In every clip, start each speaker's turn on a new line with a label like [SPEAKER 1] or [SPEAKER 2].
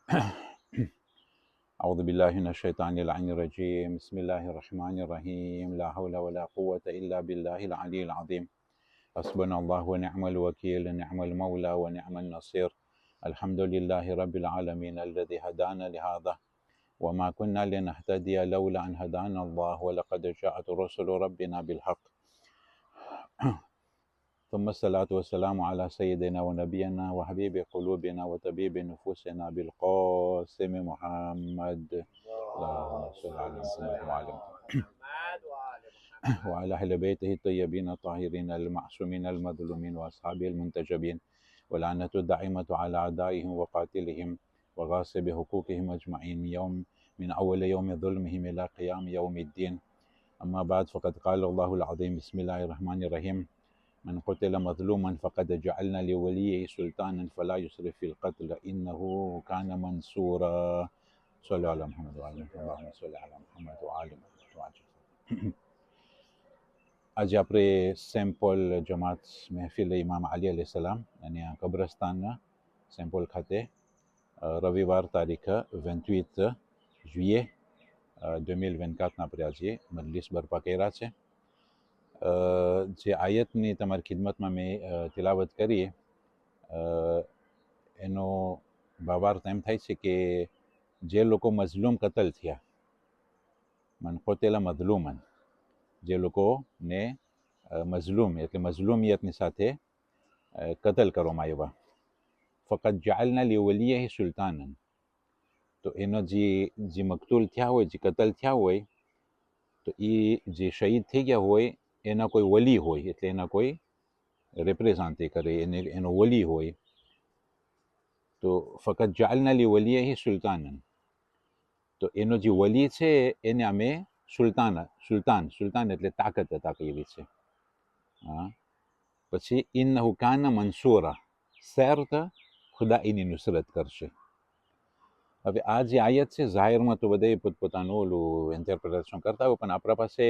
[SPEAKER 1] أعوذ بالله من الشيطان اللعين الرجيم بسم الله الرحمن الرحيم لا حول ولا قوة إلا بالله العلي العظيم حسبنا الله ونعم الوكيل نعم المولى ونعم النصير الحمد لله رب العالمين الذي هدانا لهذا وما كنا لنهتدي لولا أن هدانا الله ولقد جاءت رسل ربنا بالحق ثم الصلاة والسلام على سيدنا ونبينا وحبيب قلوبنا وطبيب نفوسنا بالقاسم محمد اللهم صل على محمد وعلى أهل بيته الطيبين الطاهرين المعصومين المظلومين وأصحابه المنتجبين ولعنة الدائمة على أعدائهم وقاتلهم وغاصب حقوقهم أجمعين من أول يوم ظلمهم إلى قيام يوم الدين. أما بعد فقد قال الله العظيم بسم الله الرحمن الرحيم من قتل مظلوما فقد جعلنا لوليه سلطانا فلا يسرف في القتل إنه كان منصورا. صلوا على محمد وعلى اللهم صل على محمد وعلى محمد. આજે આપણે સેમ્પલ જમાત મહેફિલ ઇમામ અલી અલૈહિ સલામ અને કબ્રસ્તાનના સેમ્પલ ખાતે રવિવાર તારીખ 28 juillet 2024ના આપણે આજે મજલિસ બરપા કર્યા છે. જે આયતની તમારી ખિદમતમાં મેં તિલાવત કરી એનો ભાવાર્થ એમ થાય છે કે જે લોકો મઝલૂમ કતલ થયા, મન કોતેલા મઝલૂમન, જે લોકોને મઝલૂમ એટલે મઝલૂમિયતની સાથે કતલ કરવામાં આવ્યા, ફકત જાલના લિવલીયહી સુલતાનન, તો એનો જે મકતૂલ થયા હોય, જે કતલ થયા હોય, તો એ જે શહીદ થઈ ગયા હોય એના કોઈ વલી હોય, એટલે એના કોઈ રિપ્રેઝન્ટ કરે, એનો વલી હોય, તો ફકત જાલના લિવલીયહી સુલતાનન, તો એનો જે વલી છે એને અમે સુલતાન એટલે તાકાત અતા કરી છે. હા, પછી ઇન્નહુ કાના મંસૂરા, સર્ત ખુદા એની નુસરત કરશે. હવે આ જે આયત છે જાહેરમાં તો બધાએ પોતપોતાનું ઓલું ઇન્ટરપ્રિટેશન કરતા હોય, પણ આપણા પાસે,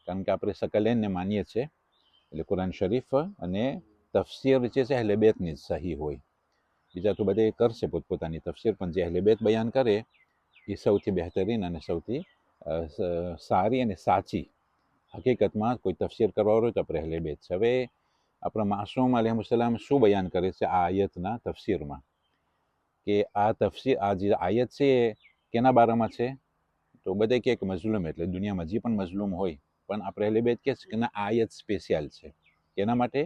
[SPEAKER 1] કારણ કે આપણે સકલેનને માનીએ છીએ, એટલે કુરાન શરીફ અને તફસીર જે છે અહલે બેતની જ સહી હોય. બીજા તો બધે કરશે પોતપોતાની તફસીર, પણ જે અહલે બેત બયાન કરે એ સૌથી બહેતરીન અને સૌથી સારી અને સાચી. હકીકતમાં કોઈ તફસીર કરવા હોય તો આપણે અહલે બેત છે. હવે આપણા માસૂમ અલૈહિસ્સલામ શું બયાન કરે છે આ આયતના તફસીરમાં, કે આ તફસીર, આ જે આયત છે કેના બારામાં છે? તો બધે કે મઝલૂમ એટલે દુનિયામાં જે પણ મઝલૂમ હોય, પણ આપણે અહલે બેત કહે છે કે ના, આયત સ્પેશિયલ છે. કેના માટે?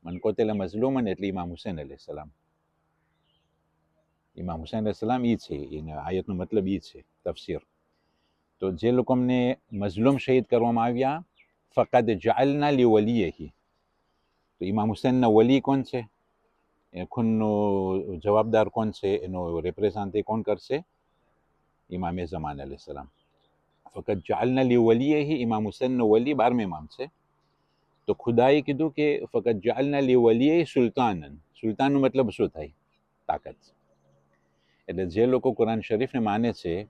[SPEAKER 1] મન કોતેલા મઝલૂમન એટલે ઇમામ હુસૈન અલૈહિસ્સલામ. ઇમામ હુસૈન અલૈહિસ્સલામ એ છે, એના આયતનો મતલબ એ છે તફસીર. તો જે લોકોને મઝલૂમ શહીદ કરવામાં આવ્યા, ફકત જાલના લિવલીયહી, તો ઇમામ હુસૈનના વલી કોણ છે? એ ખૂનનો જવાબદાર કોણ છે? એનો રિપ્રેઝન્ટ કોણ કરશે? ઇમામ ઝમાન અલૈહિસ્સલામ. ફકત જાલના લિવલીયહી, ઇમામ હુસૈનનો વલી 12મે ઇમામ છે. તો ખુદાએ કીધું કે ફકત જાલના લિવલીયહી સુલતાનન. સુલતાનનો મતલબ શું થાય? તાકાત. એટલે જે લોકો કુરાન શરીફને માને છે,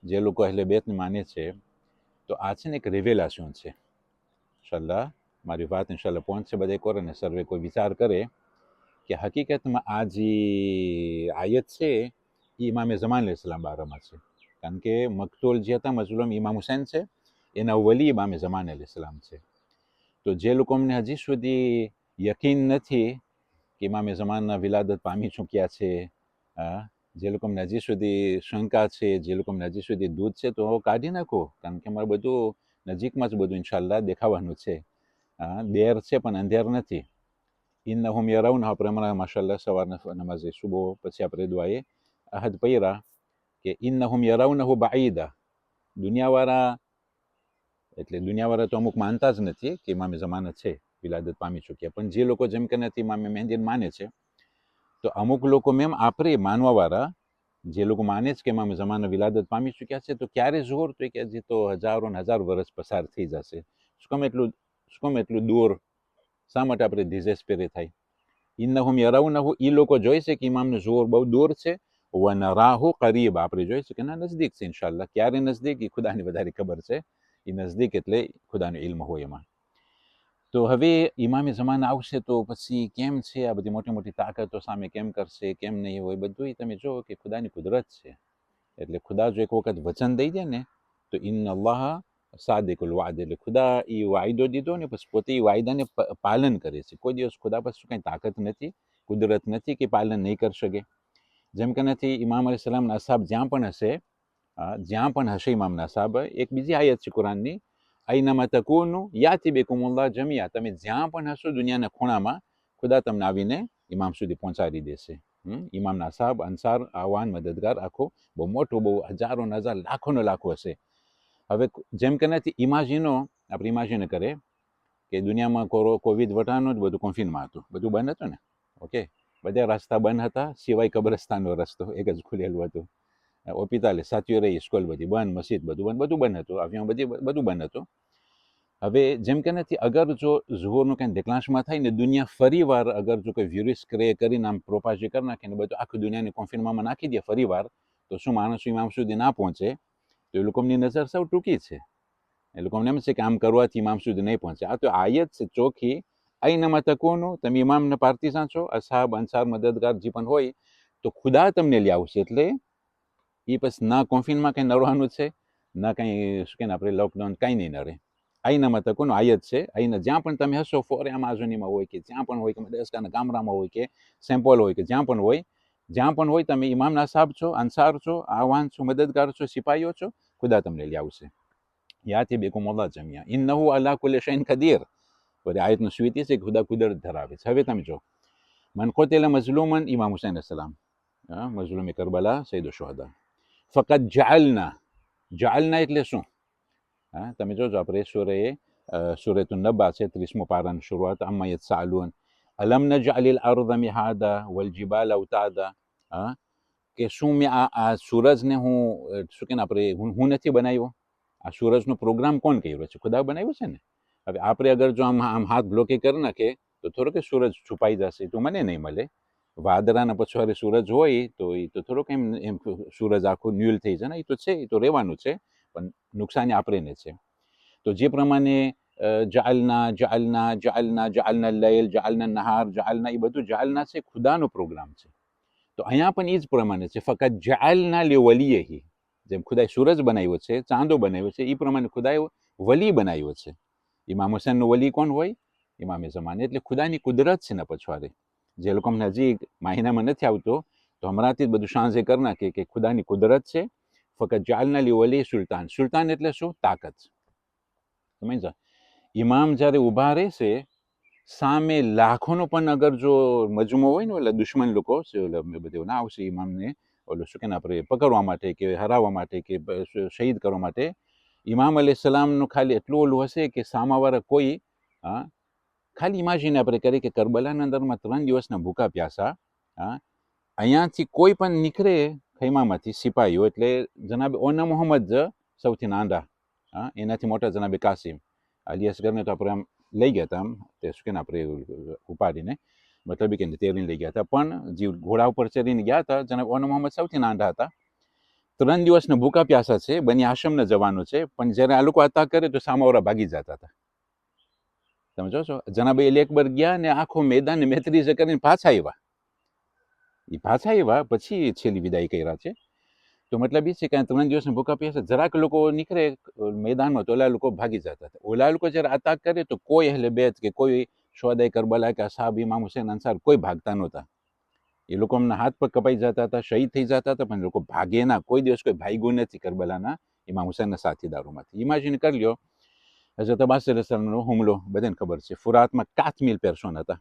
[SPEAKER 1] જે લોકો અહલે બેતને માને છે, તો આ છે ને એક રિવેલાશન છે. ઇન્શાલ્લાહ મારી વાત ઇન્શાલ્લાહ પહોંચશે બધે કોર, અને સર્વે કોઈ વિચાર કરે કે હકીકતમાં આ જે આયત છે એ ઇમામે ઝમાન અલૈહિસ્સલામ બારામાં છે. કારણ કે મકતૂલ જે હતા મઝલૂમ ઇમામ હુસૈન છે, એના વલી ઇમામે ઝમાન અલૈહિસ્સલામ છે. તો જે લોકો અમને હજી સુધી યકીન નથી કે ઇમામે ઝમાનના વિલાદત પામી ચૂક્યા છે, જે લોકો અમને હજી સુધી શંકા છે, જે લોકો અમને હજી સુધી દૂધ છે, તો કાઢી નાખો, કારણ કે અમારે બધું નજીકમાં જ બધું ઇન્શાલ્લાહ દેખાવાનું છે. દેર છે પણ અંધેર નથી. ઇન્નહુમ યરાઉન, આપણે હમણાં માશાલ્લાહ સવારના નમાઝે સુબહ પછી આપણે દુઆએ અહદ પૈરા કે ઇન્નહુમ યરાઉનહુ બાઈદા. દુનિયાવાળા તો અમુક માનતા જ નથી કે ઇમામે ઝમાન છે, વિલાદત પામી ચૂક્યા, પણ જે લોકો જેમ કે નથી ઇમામે મહેદીને માને છે, તો અમુક લોકો મેમ આપણે માનવાવાળા જે લોકો માને છે કે ઇમામે ઝમાન વિલાદત પામી ચૂક્યા છે, તો ક્યારે ઝોર? તો કે હજી તો હજારો ને હજાર વર્ષ પસાર થઈ જશે. શું કામ એટલું દૂર? શા માટે આપણે ડિઝેસ્પેરે થાય? ઇન્નહુમ યરાઉનહુ, એ લોકો જોઈ છે કે ઇમામનું ઝોર બહુ દૂર છે, વનરાહુ કરીબ, આપણે જોઈ છે કે ના નજદીક છે. ઇન્શાલ્લાહ ક્યારે નજદીક એ ખુદાની વધારે ખબર છે. એ નજદીક એટલે ખુદાનો ઇલ્મ હોય એમાં. તો હવે ઇમામી જમાના આવશે તો પછી કેમ છે આ બધી મોટી મોટી તાકાતો સામે કેમ કરશે, કેમ નહીં હોય, બધું તમે જો કે ખુદાની કુદરત છે. એટલે ખુદા જો એક વખત વચન દઈ દે ને તો ઇન અલ્લાહ સાદિકુલ વાદ, એટલે ખુદા એ વાયદો દીધો ને પછી પોતે એ વાયદાને પાલન કરે છે. કોઈ દિવસ ખુદા પાસે કંઈ તાકાત નથી, કુદરત નથી કે પાલન નહીં કરી શકે. જેમ કે નથી ઇમામ અલી સલામના અસાબ જ્યાં પણ હશે ઇમામના અસાબ, એક બીજી આયત છે કુરાનની, આઈનામા તકુનું યાતિ બેકુમુલ્લાહ જમિયા, તમે જ્યાં પણ હશો દુનિયાના ખૂણામાં ખુદા તમને આવીને ઇમામ સુધી પહોંચાડી દેશે. ઇમામના અસાબ, અંસાર, આવાન, મદદગાર, આખો બહુ મોટું, બહુ હજારો હજાર લાખોનો લાખો હશે. હવે જેમ કે નથી આપણે ઇમેજિન કરે કે દુનિયામાં કોવિડ વટાનું જ બધું કોન્ફિનમાં હતું, બધું બંધ હતું ને, ઓકે, બધા રસ્તા બંધ હતા સિવાય કબ્રસ્તાનનો રસ્તો એક જ ખુલેલું હતું. હોસ્પિટલ, સાચવી રહી, સ્કૂલ બધી બંધ, મસ્જિદ બધું બંધ હતું, અભિયાન બધું બંધ હતું. હવે જેમ કે નથી અગર જો ઝુહુરનું કંઈ દેખલાંશમાં થાય ને દુનિયા ફરી વાર અગર જો કોઈ વ્યુરિસ કરીને આમ પ્રોપાજી કરી નાખે ને બધું આખી દુનિયાની કોન્ફિનમાં નાખી દે ફરી વાર, તો શું માણસો ઇમામ સુધી ના પહોંચે? તો એ લોકોની નજર સૌ ટૂંકી છે. એ લોકોને એમ છે કે આમ કરવાથી ઇમામ સુધી નહીં પહોંચે. આ તો આયત છે ચોખ્ખી, આઈનામા તકુનું, તમે ઇમામને પાર્ટીસાન છો, અસાબ, અંસાર, મદદગાર જે પણ હોય તો ખુદા તમને લઈ આવશે. એટલે એ પછી ના કોન્ફિનમાં કંઈ નડવાનું છે, ના કંઈ શું કે આપણે લોકડાઉન કાંઈ નહીં નડે. આઈનામાં તકુનું આયત છે. આઈના જ્યાં પણ તમે હશો, ફોરે અમાઝોનીમાં હોય કે જ્યાં પણ હોય કે મદરસાના ગામડામાં હોય કે સેમ્પલ હોય કે જ્યાં પણ હોય તમે ઇમામના સાહેબ છો, અંસાર છો, આવાન છો, મદદગાર છો, સિપાહીઓ છો, ખુદા તમને લઈ આવશે. યાથી બેકુમુલ્લાહ જમિયા ઇન્નહુ અલા કુલ્લી શૈઇન કદીર. બધી આયતનું સ્વીતિ છે, ખુદા કુદરત ધરાવે છે. હવે તમે જો મન કોતેલા મઝલુમન, ઇમામ હુસૈન અસલામ, મઝલુમ કરબલા, સૈયદુલ શુહદા. ફકત જાઅલના એટલે શું? તમે જોજો આપણે સૂરતુન નબા છે 30મો પારાની શરૂઆત, અમ્મા યતસાઅલુન અલમ નજઅલિલ અર્દ મિહાદા વલ જિબાલ અવતાદા, કે શું મેં આ સૂરજને શું કે આપણે હું નથી બનાવ્યો? આ સૂરજનો પ્રોગ્રામ કોણ કર્યો છે? ખુદા બનાવ્યો છે ને. હવે આપણે અગર જો આમ હાથ બ્લોકે કરી નાખે તો થોડો કે સૂરજ છુપાઈ જશે, તો મને નહીં મળે. વાદળાના પછવાડે સૂરજ હોય તો એ તો થોડોક એમ સૂરજ આખું ન્યુલ થઈ જાય ને, એ તો છે, એ તો રહેવાનું છે, પણ નુકસાની આપણને છે. તો જે પ્રમાણે જાઅલના લૈલ, જાઅલના નહાર, જાઅલના, એ બધું જાઅલના છે, ખુદાનો પ્રોગ્રામ છે. તો અહીંયા પણ એ જ પ્રમાણે છે, ફકત જાઅલના લિવલિયહી, જેમ ખુદાએ સૂરજ બનાવ્યો છે, ચાંદો બનાવ્યો છે, એ પ્રમાણે ખુદાએ વલી બનાવ્યો છે. ઇમામ હુસૈનનો વલી કોણ હોય? ઇમામે ઝમાને. એટલે ખુદાની કુદરત છે ને પછવાડે. જે લોકો અમને હજી માહિનામાં નથી આવતો તો હમણાંથી જ બધું સાંજે કરી નાખે કે ખુદાની કુદરત છે. ફકત જાઅલના લિવલી સુલતાન. સુલતાન એટલે શું? તાકાત. સમજ? ઇમામ જ્યારે ઊભા રહેશે સામે લાખોનો પણ અગર જો મજમો હોય ને, એટલે દુશ્મન લોકો બધું ના આવશે ઇમામને ઓલું શું કે આપણે પકડવા માટે કે હરાવવા માટે કે શહીદ કરવા માટે. ઇમામ અલૈહિસ્સલામનું ખાલી એટલું ઓલું હશે કે સામાવાળા કોઈ ખાલી ઇમેજિન આપણે કરીએ કે કરબલાના અંદરમાં 3 દિવસના ભૂકા પ્યાસા, અહીંયાથી કોઈ પણ નીકળે ખૈમામાંથી સિપાહીઓ, એટલે જનાબ ઓના મોહમ્મદ જ સૌથી નાના, એનાથી મોટા જનાબે કાસિમ. અલી અસગરને તો આપણે આમ લઈ ગયા હતા, આમ તે શું કે આપણે ઉપાડીને, મતલબ કે તેરીને લઈ ગયા હતા, પણ જે ઘોડા ઉપર ચડીને ગયા હતા જનાબ ઓના મોહમ્મદ સૌથી નાના હતા. 3 દિવસના ભૂકા પ્યાસા છે, બની હાશમને જવાનું છે, પણ જ્યારે આ લોકો અતાક કરે તો સામાવાળા ભાગી જતા હતા. તમે જો છો જનાબ અલી અકબર ગયા ને આખો મેદાન મેત્રીસે કરીને પાછા આવ્યા, પછી છેલ્લી વિદાય કર્યા છે. તો મતલબ એ છે કે 3 દિવસના ભૂકા પ્યાસા, જરાક લોકો નીકળે મેદાનમાં તો ઓલા લોકો ભાગી જતા હતા. ઓલા લોકો જ્યારે અતાક કરે તો કોઈ અહલે બેત કે કોઈ શુહદાએ કરબલા કે અસહાબ ઇમામ હુસૈન અંસાર કોઈ ભાગતા નહોતા. એ લોકો અમને હાથ પગ કપાઈ જતા હતા, શહીદ થઈ જતા હતા, પણ લોકો ભાગે ના. કોઈ દિવસ કોઈ ભાગ્યું નથી કરબલાના ઇમામ હુસૈનના સાથીદારોમાંથી. ઇમેજિન કરી લ્યો હઝરત અબ્બાસ રસૂલનો હુમલો બધાને ખબર છે. ફુરાતમાં કાતમીલ પેરસોન હતા.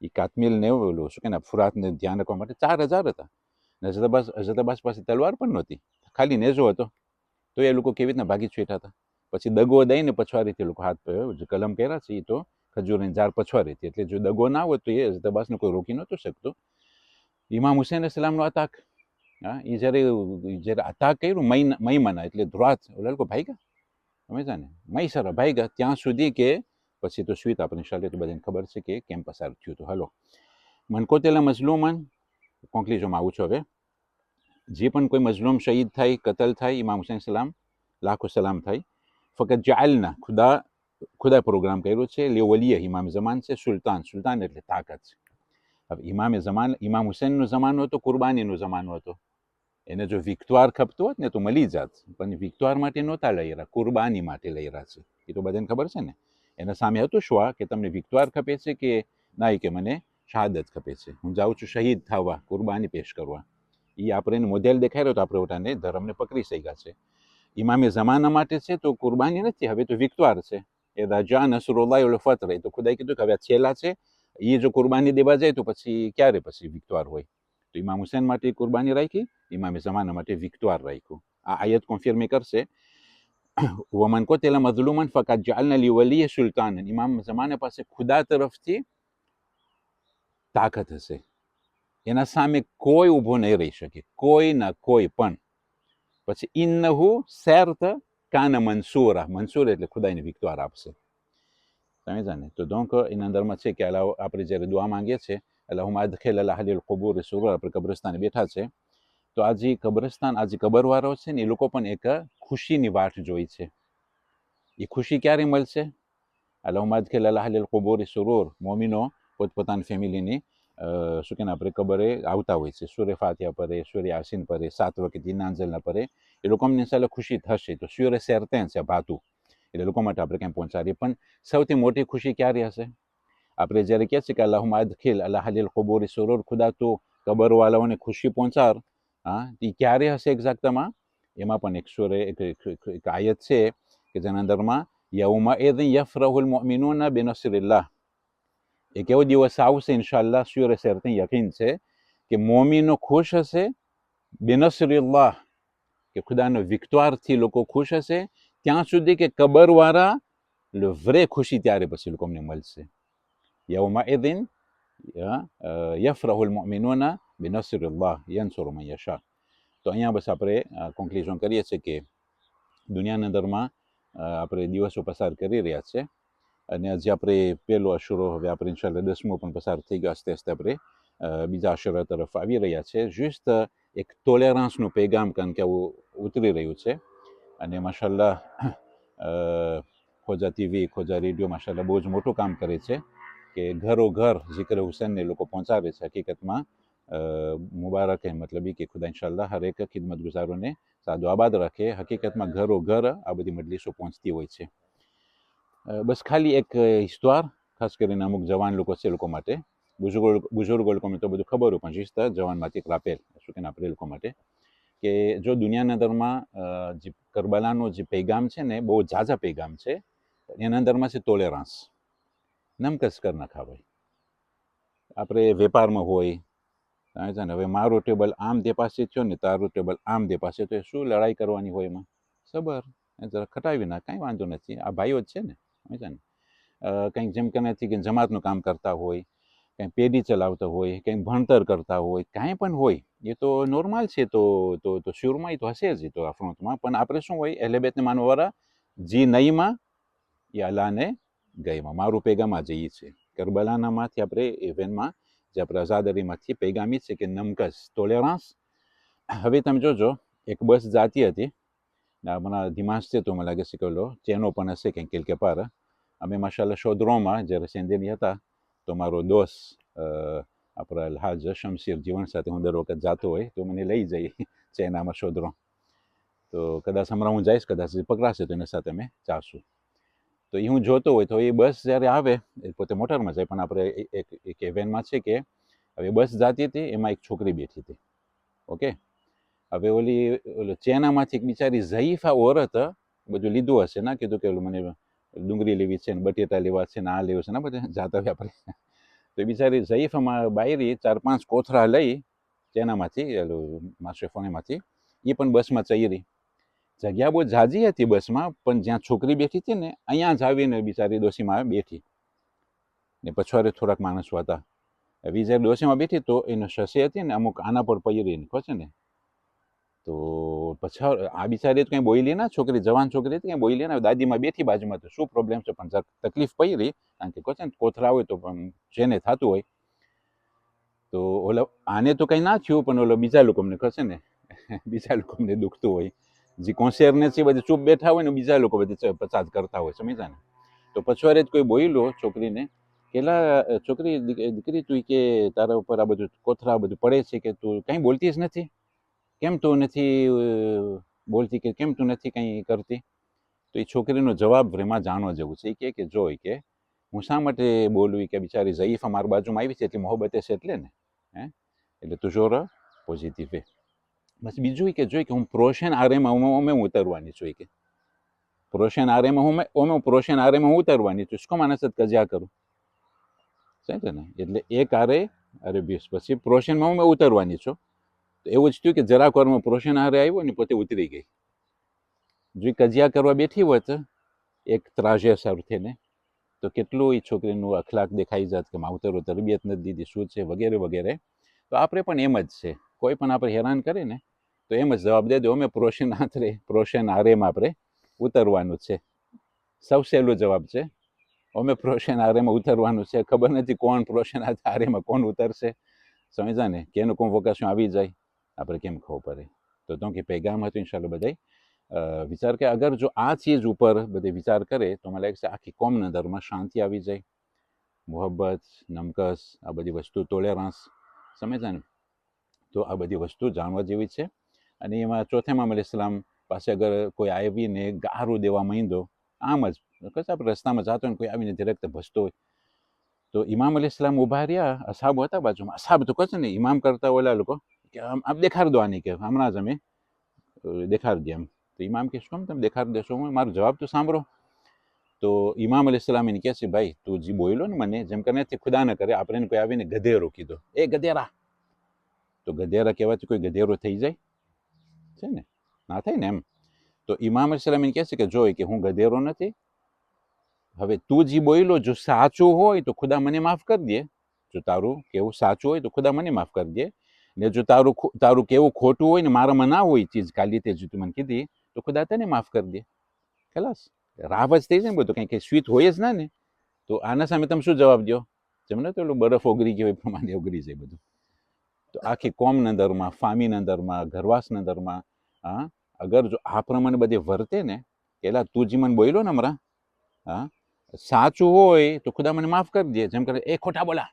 [SPEAKER 1] એ કાતમીલને ઓલું શું કે ફુરાતને ધ્યાન રાખવા માટે 4000 હતા. હઝરત અબ્બાસ પાસે તલવાર પણ નહોતી, ખાલી નેજો હતો. તો એ લોકો કેવી રીતના ભાગી છૂટ્યા હતા? પછી દગો દઈને પછવારીથી લોકો હાથ કલમ કર્યા છે. એ તો ખજૂરની ઝાડ પછવારીથી, એટલે જો દગો ના હોત તો એ હઝરત અબ્બાસને કોઈ રોકી નહોતું શકતું. ઇમામ હુસૈન અસલામનો અતાક, એ જ્યારે અતાક કર્યું મૈમના એટલે ધ્રુવાત, ઓલા લોકો ભાગ્યા, સમજ્યા ને, મૈસરા ભાગ્યા ત્યાં સુધી કે પછી તો સ્વીત આપણને ચાલે તો બધાને ખબર છે કે કેમ પસાર થયું હતું. હલો, મનકોતેલા મઝલુમન, કોન્ક્લુઝનમાં આવું છું હવે. જે પણ કોઈ મઝલુમ શહીદ થાય, કતલ થાય, ઇમામ હુસૈન સલામ લાખો સલામ થાય. ફકત જાઅલના, ખુદા ખુદાએ પ્રોગ્રામ કર્યો છે. લે વલીએ ઇમામ ઝમાન છે, સુલતાન એટલે તાકાત છે. હવે ઇમામ હુસૈનનો જમાનો હતો, કુરબાનીનો જમાનો હતો. એને જો વિક્ટોર ખપતો હોત ને તો મળી જાત, પણ વિક્ટોર માટે નહોતા લઈ રહ્યા, કુરબાની માટે લઈ રહ્યા છે. એ તો બધાને ખબર છે ને. એના સામે હતું શું કે તમને વિક્ટોર ખપે છે કે ના, કે મને શહાદત ખપે છે, હું જાઉં છું શહીદ થવા, કુરબાની પેશ કરવા. એ આપણે એને મોડેલ દેખાડ્યો તો આપણે ઓટાને ધર્મને પકડી શક્યા છે. ઇમામે જમાના માટે છે તો કુરબાની નથી, હવે તો વિક્ટોર છે. એ રાજા નસરુલ્લાહ ઓલ ફતર, એ તો ખુદાએ કીધું કે હવે છેલ્લા છે, એ જો કુરબાની દેવા જાય તો પછી ક્યારે પછી વિક્ટોર હોય. તો ઇમામ હુસૈન માટે કુરબાની રાખી, ઇમામે જમાના માટે વિક્ટોર રાખ્યું. આ આયત કોન્ફર્મ કરશે. વમન કોતેલા મઝલુમન ફકાત જઅલના લિવલીય સુલતાન. ઇમામ જમાના પાસે ખુદા તરફથી તાકાત હશે, એના સામે કોઈ ઊભો નહીં રહી શકે, કોઈ ના કોઈ પણ. પછી ઇન્નહુ સૈરત કાન મંસૂરા, મંસૂર એટલે ખુદાઈને વિક્ટોર આપશે. તમે જાણે તો donc એના અંદરમાં છે કે આપણે જ્યારે દુઆ માંગીએ છીએ, અલ્લાહુમ્મા અદખિલ અલા અહલિલ કુબૂર સુરૂર, આપણે કબ્રસ્તાને બેઠા છે, તો આજે કબ્રસ્તાન, આજે કબરવાળો છે ને, એ લોકો પણ એક ખુશીની વાટ જોઈ છે. એ ખુશી ક્યારે મળશે? અલ્લાહુમ્મા અદખિલ અલા અહલિલ કુબૂર સુરૂર. મોમિનો પોતપોતાની ફેમિલીની શું કે આપણે કબરે આવતા હોય છે, સૂર્ય ફાતિહા પરે, સૂર્ય યાસીન પરે, 7 વખત ઇનાંજલના પરે, એ લોકોને ઇન્શાલ્લાહ ખુશી થશે. તો સૂર્ય સેરતેન છે ભાતું, એટલે લોકો માટે આપણે ક્યાંય પહોંચાડીએ. પણ સૌથી મોટી ખુશી ક્યારે હશે? આપણે જ્યારે કહે છે કે અલ્લાહુમ્મા અદખિલ અલા અહલિલ કુબૂર સુરૂર, ખુદા તું કબરવાળાઓને ખુશી પહોંચાડ. હા, એ ક્યારે હશે એક્ઝેક્ટમાં? એમાં પણ એક આયત છે કે જેના અંદરમાં યૌમા ઇઝિન યફરહુલ મુઅમિનૂના બિનસરિલ્લાહ, એક એવો દિવસ આવશે ઇન્શાલ્લાહ, સૂર્ય સેરતેન યકીન છે કે મોમીનો ખુશ હશે, બિનસરિલ્લાહ કે ખુદાનો વિક્ટોરથી લોકો ખુશ હશે, ત્યાં સુધી કે કબરવાળા વરે ખુશી ત્યારે પછી લોકોને મળશે. યૌમા ઇઝિન યફરહુલ મુઅમિનૂના બિનસરિલ્લાહ યન્સુરુ મન યશા. તો અહીંયા બસ આપણે કોન્ક્લુઝન કરીએ છીએ કે દુનિયાના અંદરમાં આપણે દિવસો પસાર કરી રહ્યા છે, અને હજી આપણે પહેલો અશુરો, હવે આપણે ઇન્શાલ્લાહ 10મો પણ પસાર થઈ ગયો. આસ્તે આસ્તે આપણે બીજા અશુરા તરફ આવી રહ્યા છે. જસ્ટ એક ટોલેરન્સનું પેગામ કારણ કે આવું ઉતરી રહ્યું છે. અને માશાલ્લાહ ખોજા ટીવી, ખોજા રેડિયો માશાલ્લાહ બહુ જ મોટું કામ કરે છે કે ઘરો ઘર જિક્ર હુસૈનને લોકો પહોંચાડે છે. હકીકતમાં મુબારક હે, મતલબ કે ખુદા ઇન્શાલ્લાહ હરેક ખિદમત ગુજારોને સાદો આબાદ રાખે. હકીકતમાં ઘરો ઘર આ બધી મજલિસો પહોંચતી હોય છે. બસ ખાલી એક હિસ્તોર, ખાસ કરીને અમુક જવાન લોકો છે, લોકો માટે, બુઝુર્ગો લોકોને તો બધું ખબર હોય, પણ જિસ્ત જવાનમાંથી એક રાપેલ, શું કે આપણે લોકો માટે, કે જો દુનિયાના અંદરમાં જે કરબલાનો જે પૈગામ છે ને, બહુ ઝાઝા પૈગામ છે. એના અંદરમાં છે ટોલેરન્સ, નમકસ કર નાખા ભાઈ. આપણે વેપારમાં હોય, હવે મારો ટેબલ આમ દે પાસે થયો ને, તારું ટેબલ આમ દે પાસે, તો શું લડાઈ કરવાની હોય એમાં? સબર, જરા ખટાવી ના, કાંઈ વાંધો નથી, આ ભાઈઓ જ છે ને. સમજ્યા ને? કંઈક જેમ કે નથી કે જમાતનું કામ કરતા હોય, કંઈ પેઢી ચલાવતા હોય, કંઈક ભણતર કરતા હોય, કાંઈ પણ હોય, એ તો નોર્મલ છે. તો શુરમાં એ તો હશે જ, તો આ ફ્રોન્ટમાં. પણ આપણે શું હોય, અહેલે બેતને માનવાવાળા, જી નહીંમાં એ અલ્લાહને ગઈમાં. મારું પેગામ આ જઈએ છે કરબલાનામાંથી, આપણે ઇવેન્ટમાં જે આપણે આઝાદરીમાંથી પેગામી છે કે નમકસ, ટોલેરન્સ. હવે તમે જોજો, એક બસ જાતી હતી, હમણાં દિમાગ છે તો મને લાગે છે કે ચેનો પણ હશે કંઈક કે પાર. અમે માશાલ્લાહ શોધરોમાં જ્યારે સેન્દેની હતા, તો મારો દોસ્ત આપણા અલ્હાજ શમશીર જીવન સાથે હું દર વખત જાતો હોય તો મને લઈ જઈ ચેનામાં શોધરો. તો કદાચ હમણાં હું જઈશ, કદાચ પકડાશે તો એના સાથે અમે જાશું. તો એ હું જોતો હોય તો એ બસ જ્યારે આવે, એ પોતે મોટરમાં જાય, પણ આપણે એક ઇવેન્ટમાં છે કે હવે બસ જાતી હતી, એમાં એક છોકરી બેઠી હતી. ઓકે, હવે ઓલી ચેનામાંથી એક બિચારી ઝઈફા ઓરત, બધું લીધું હશે, ના કીધું કે મને ડુંગળી લેવી છે ને, બટેટા લેવા છે ને, આ લેવું છે ને, બધા જાતા હોય આપણે. તો એ બિચારી ઝઈફામાં બાયરી 4-5 કોથળા લઈ ચેનામાંથી, માસ્ટરફોનેમાંથી, એ પણ બસમાં ચઈરી. જગ્યા બહુ ઝાઝી હતી બસમાં, પણ જ્યાં છોકરી બેઠી હતી ને, અહીંયા જ આવીને બિચારી ડોશીમાં બેઠી, ને પછવાડે થોડાક માણસો હતા. હવે જ્યારે ડોશીમાં બેઠી તો એનો શશી હતી ને, અમુક આના પર પૈરીને કહો છે ને, તો પછી આ બિચારી તો કંઈ બોલી ના, છોકરી જવાન છોકરી હતી, કંઈ બોલી ના. દાદીમાં બેઠી બાજુમાં, તો શું પ્રોબ્લેમ છે, પણ તકલીફ પડી, કારણ કે કહો છે ને કોથળા હોય તો પણ જેને થતું હોય. તો ઓલો આને તો કંઈ ના થયું, પણ ઓલો બીજા લોકો અમને કહે છે ને, બીજા લોકો અમને દુખતું હોય, જે કોન્સેરને છે બધી ચૂપ બેઠા હોય ને, બીજા લોકો બધી પચાસ કરતા હોય, સમજ્યા ને. તો પછવારે જ કોઈ બોલ્યો છોકરીને કે લા છોકરી દીકરી તું કે તારા ઉપર આ બધું કોથળા બધું પડે છે કે તું કંઈ બોલતી જ નથી, કેમ તું નથી બોલતી કે કેમ તું નથી કંઈ કરતી? તો એ છોકરીનો જવાબ એમાં જાણવા જેવું છે. એ કે જો કે હું શા માટે બોલવી કે બિચારી ઝઈફા મારી બાજુમાં આવી છે એટલે મોહબ્બતે છે એટલે ને, હે એટલે તું જોર પોઝિટિવ હે. બસ બીજું કે જોઈ કે હું પ્રોશન આરેમાં અમે ઉતરવાની છું કે પ્રોશન આરેમાં હું પ્રોશન આરેમાં હું ઉતરવાની છું, શું માનસ કજ્યા કરું સમજે ને? એટલે એક આરે અરે પછી પ્રોશનમાં હું ઉતરવાની છું. તો એવું જ થયું કે જરાક વારમાં પ્રોશન આરે આવ્યો ને પોતે ઉતરી ગઈ. જો કજિયા કરવા બેઠી હોત એક ત્રાજે સાથેને તો કેટલું એ છોકરીનું અખલાક દેખાઈ જાત કે માવતરો તરબિયત નથી દીધી, શું છે વગેરે વગેરે. તો આપણે પણ એમ જ છે, કોઈ પણ આપણે હેરાન કરે ને તો એમ જ જવાબ દે દો અમે પ્રોશન આરેમાં આપણે ઉતરવાનું છે. સૌ સહેલો જવાબ છે, અમે પ્રોશન આરેમાં ઉતરવાનું છે. ખબર નથી કોણ પ્રોશન આરેમાં કોણ ઉતરશે, સમજા ને કે એનું કોણ વોકેશન આવી જાય આપણે કેમ ખબર પડે. તો તો કે પેગામ હતું ઇન્શાલ્લાહ બધાય વિચાર કે અગર જો આ ચીજ ઉપર બધે વિચાર કરે તો મને લાગે છે આખી કોમના અંદરમાં શાંતિ આવી જાય, મોહબ્બત, નમકસ, આ બધી વસ્તુ, ટોલેરન્સ, સમજ્યા ને? તો આ બધી વસ્તુ જાણવા જેવી છે. અને એમાં ચોથા ઇમામ અલૈહિસ્સલામ પાસે અગર કોઈ આવીને ગારું દેવા માંડ્યો આમ જ કશે આપણે રસ્તામાં જતો હોય ને કોઈ આવીને ડિરેક્ટ ભસતો હોય તો ઇમામ અલૈહિસ્સલામ ઊભા રહ્યા, અસાબ હતા બાજુમાં. અસાબ તો કહે છે ને ઇમામ કરતા ઓલા લોકો કે આમ દેખાડ દો આની કે હમણાં જ અમે દેખાડી દે એમ. તો ઇમામ કે શું તમે દેખાડી દેશો? મારો જવાબ તો સાંભળો. તો ઇમામ અલૈહિસ્સલામ એને કહે છે ભાઈ તું જે બોલ્યો ને મને જેમ કરીને ખુદા ન કરે આપણે એને કોઈ આવીને ગધેરો કીધો, એ ગધેરા. તો ગધેરા કહેવાથી કોઈ ગધેરો થઈ જાય છે ને? ના થાય ને એમ. તો ઇમામ અલૈહિસ્સલામ એને કહે છે કે જો કે હું ગધેરો નથી, હવે તું જે બોલ્યો જો સાચું હોય તો ખુદા મને માફ કરી દે, જો તારું કેવું સાચું હોય તો ખુદા મને માફ કરી દે, ને જો તારું કેવું ખોટું હોય ને મારામાં ના હોય ચીજ કાલી તે જે તું મને કીધી તો ખુદા તને માફ કરી દે. ખલાસ રાહ જ થઈ જાય ને બધું, કંઈ સ્વીટ હોય જ ના ને. તો આના સામે તમે શું જવાબ દો? જેમને તો પેલું બરફ ઓગળી ગયો એ પ્રમાણે ઓગળી જાય બધું. તો આખી કોમના અંદરમાં, ફામીના અંદરમાં, ઘરવાસના અંદરમાં હા અગર જો આ પ્રમાણે બધે વર્તે ને પેલા તું જે મને બોલ્યો ને હમણાં હા સાચું હોય તો ખુદા મને માફ કરી દે, જેમ કરે એ ખોટા બોલા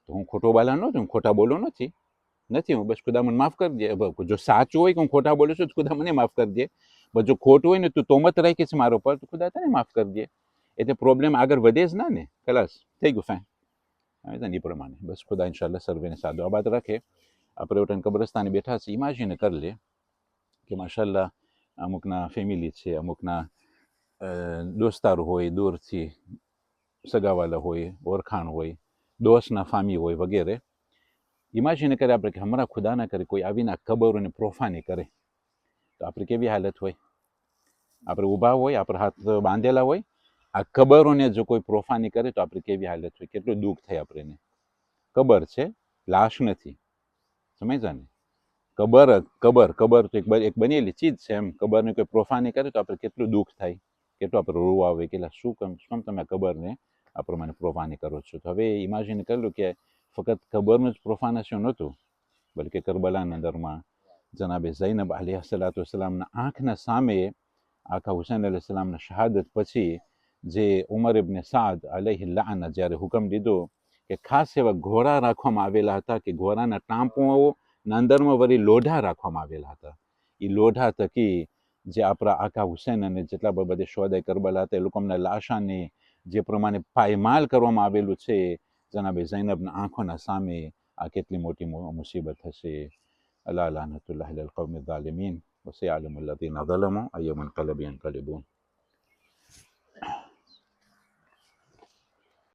[SPEAKER 1] તો હું ખોટો બોલા ન હું ખોટા બોલો નથી હું બસ ખુદા મને માફ કરી દે. જો સાચું હોય કે હું ખોટા બોલું છું તો ખુદા મને માફ કરી દે, બસ જો ખોટું હોય ને તું તોમત રાખી છે મારા ઉપર તો ખુદા તને માફ કરી દે. એટલે પ્રોબ્લેમ આગળ વધે જ ના ને, ખલાસ થઈ ગયું ફાઇન. એ પ્રમાણે બસ ખુદા ઇન્શાલ્લાહ સર્વેને સાદો આબાદ રાખે. આપણે ઓટાને કબ્રસ્તાને બેઠા છે, ઇમેજિન કરી લે કે માશાલ્લાહ અમુકના ફેમિલી છે, અમુકના દોસ્તાર હોય, દૂરથી સગાવાલા હોય, ઓળખાણ હોય, દોસ્તના ફામી હોય વગેરે. ઇમેજિન કરે આપણે કે હમણાં ખુદા ના કરે કોઈ આવીને કબરોને પ્રોફાની કરે તો આપણી કેવી હાલત હોય? આપણે ઊભા હોય, આપણા હાથ બાંધેલા હોય, આ કબરોને જો કોઈ પ્રોફાની કરે તો આપણી કેવી હાલત હોય? કેટલું દુઃખ થાય આપણને. કબર છે, લાશ નથી, સમજ્યા ને? કબર તો એક બનેલી ચીજ છે એમ. કબરને કોઈ પ્રોફાની કરે તો આપણે કેટલું દુઃખ થાય, કેટલું આપણે રોવું આવે કે શું તમે કબરને આ પ્રમાણે પ્રોફાની કરો છો? તો હવે ઇમેજિન કરેલું કે ફક્ત કબરનું જ પ્રોફાનેશન નહોતું, બલકે કરબલાના અંદરમાં જનાબે ઝૈનબ અલૈહિસ્સલાતુ વસ્સલામના આંખના સામે આખા હુસૈન અલૈહિસ્સલામના શહાદત પછી જે ઉમર ઇબ્ન સાદ અલૈહિ લાના જ્યારે હુકમ દીધો કે ખાસ એવા ઘોડા રાખવામાં આવેલા હતા કે ઘોડાના ટાંપોના અંદરમાં વળી લોઢા રાખવામાં આવેલા હતા. એ લોઢા થકી જે આપણા આખા હુસૈન અને જેટલા બધા શોહદાએ કરબલા હતા એ લોકોના લાશાને જે પ્રમાણે પાયમાલ કરવામાં આવેલું છે જનાબે ઝૈનબના આંખોના સામે, આ કેટલી મોટી મુસીબત હશે. અલા લાનતુલ્લાહ અલલ કૌમિ ઝાલિમીન વસયઅલમુલ લઝીના ઝલમુ અય્યુમુન કલબિન કલિબૂન.